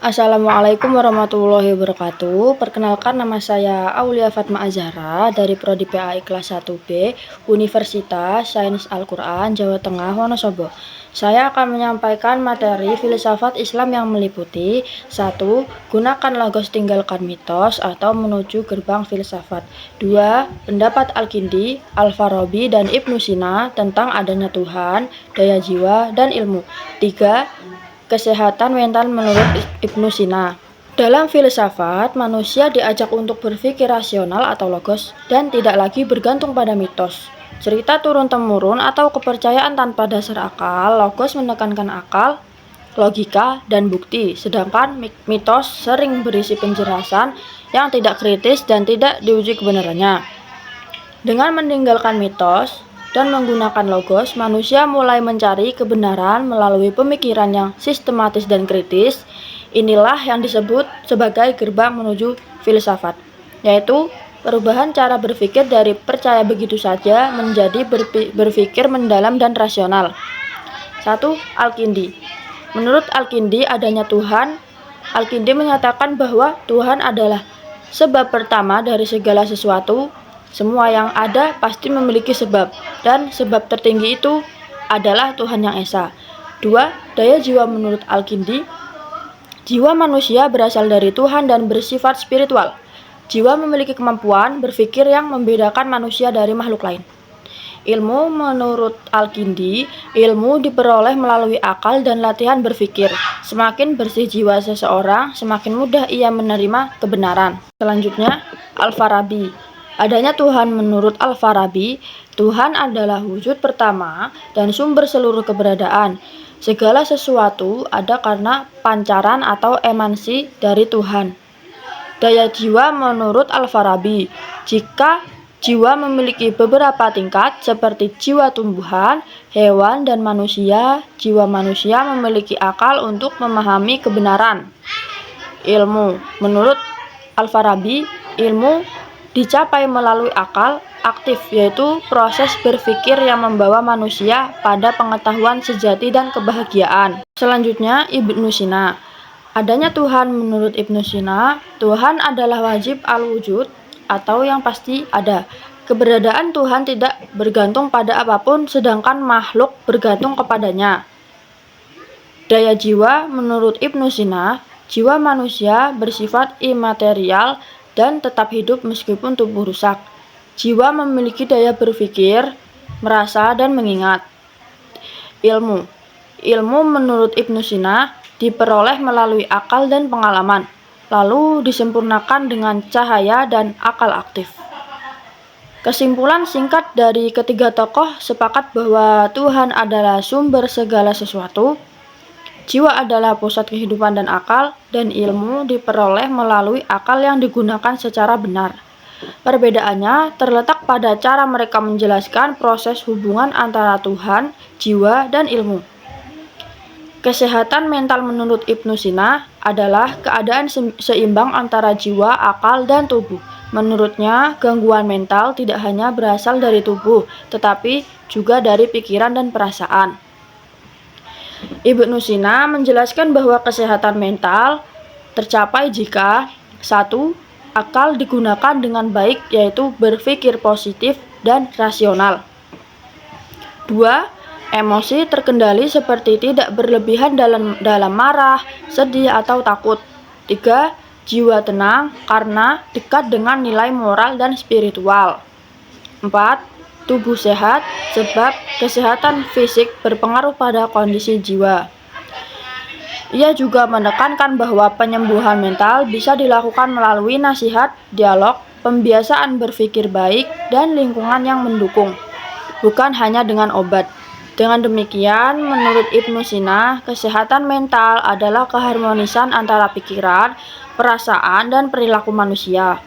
Assalamualaikum warahmatullahi wabarakatuh. Perkenalkan, nama saya Aulia Fatma Azhara dari Prodi PAI kelas 1B Universitas Sains Al-Quran Jawa Tengah Wonosobo. Saya akan menyampaikan materi filsafat Islam yang meliputi 1. Gunakan logos, tinggalkan mitos atau menuju gerbang filsafat. 2. Pendapat Al-Kindi, Al-Farabi, dan Ibnu Sina tentang adanya Tuhan, daya jiwa, dan ilmu. 3. Kesehatan mental menurut Ibnu Sina. Dalam filsafat, manusia diajak untuk berpikir rasional atau logos dan tidak lagi bergantung pada mitos, cerita turun-temurun, atau kepercayaan tanpa dasar akal. Logos menekankan akal, logika, dan bukti, sedangkan mitos sering berisi penjelasan yang tidak kritis dan tidak diuji kebenarannya. Dengan meninggalkan mitos dan menggunakan logos, manusia mulai mencari kebenaran melalui pemikiran yang sistematis dan kritis. Inilah yang disebut sebagai gerbang menuju filsafat, yaitu perubahan cara berpikir dari percaya begitu saja menjadi berpikir mendalam dan rasional. 1. Al-Kindi. Menurut Al-Kindi, adanya Tuhan. Al-Kindi menyatakan bahwa Tuhan adalah sebab pertama dari segala sesuatu. Semua yang ada pasti memiliki sebab, dan sebab tertinggi itu adalah Tuhan Yang Esa. 2. Daya jiwa. Menurut Al-Kindi, jiwa manusia berasal dari Tuhan dan bersifat spiritual. Jiwa memiliki kemampuan berpikir yang membedakan manusia dari makhluk lain. Ilmu. Menurut Al-Kindi, ilmu diperoleh melalui akal dan latihan berpikir. Semakin bersih jiwa seseorang, semakin mudah ia menerima kebenaran. Selanjutnya, Al-Farabi. Adanya Tuhan. Menurut Al-Farabi, Tuhan adalah wujud pertama dan sumber seluruh keberadaan. Segala sesuatu ada karena pancaran atau emansi dari Tuhan. Daya jiwa. Menurut Al-Farabi, jika jiwa memiliki beberapa tingkat seperti jiwa tumbuhan, hewan, dan manusia, jiwa manusia memiliki akal untuk memahami kebenaran. Ilmu. Menurut Al-Farabi, ilmu dicapai melalui akal aktif, yaitu proses berpikir yang membawa manusia pada pengetahuan sejati dan kebahagiaan. Selanjutnya, Ibnu Sina. Adanya Tuhan. Menurut Ibnu Sina, Tuhan adalah wajib al-wujud atau yang pasti ada. Keberadaan Tuhan tidak bergantung pada apapun, sedangkan makhluk bergantung kepadanya. Daya jiwa. Menurut Ibnu Sina, jiwa manusia bersifat imaterial dan tetap hidup meskipun tubuh rusak. Jiwa memiliki daya berpikir, merasa, dan mengingat. Ilmu. Ilmu menurut Ibnu Sina diperoleh melalui akal dan pengalaman, lalu disempurnakan dengan cahaya dan akal aktif. Kesimpulan singkat dari ketiga tokoh sepakat bahwa Tuhan adalah sumber segala sesuatu, jiwa adalah pusat kehidupan dan akal, dan ilmu diperoleh melalui akal yang digunakan secara benar. Perbedaannya terletak pada cara mereka menjelaskan proses hubungan antara Tuhan, jiwa, dan ilmu. Kesehatan mental. Menurut Ibnu Sina adalah keadaan seimbang antara jiwa, akal, dan tubuh. Menurutnya, gangguan mental tidak hanya berasal dari tubuh, tetapi juga dari pikiran dan perasaan. Ibnu Sina menjelaskan bahwa kesehatan mental tercapai jika 1. Akal digunakan dengan baik, yaitu berpikir positif dan rasional. 2. Emosi terkendali seperti tidak berlebihan dalam marah, sedih, atau takut. 3. Jiwa tenang karena dekat dengan nilai moral dan spiritual. 4. Tubuh sehat sebab kesehatan fisik berpengaruh pada kondisi jiwa. Ia juga menekankan bahwa penyembuhan mental bisa dilakukan melalui nasihat, dialog, pembiasaan berpikir baik, dan lingkungan yang mendukung, bukan hanya dengan obat. Dengan demikian, menurut Ibnu Sina, kesehatan mental adalah keharmonisan antara pikiran, perasaan, dan perilaku manusia.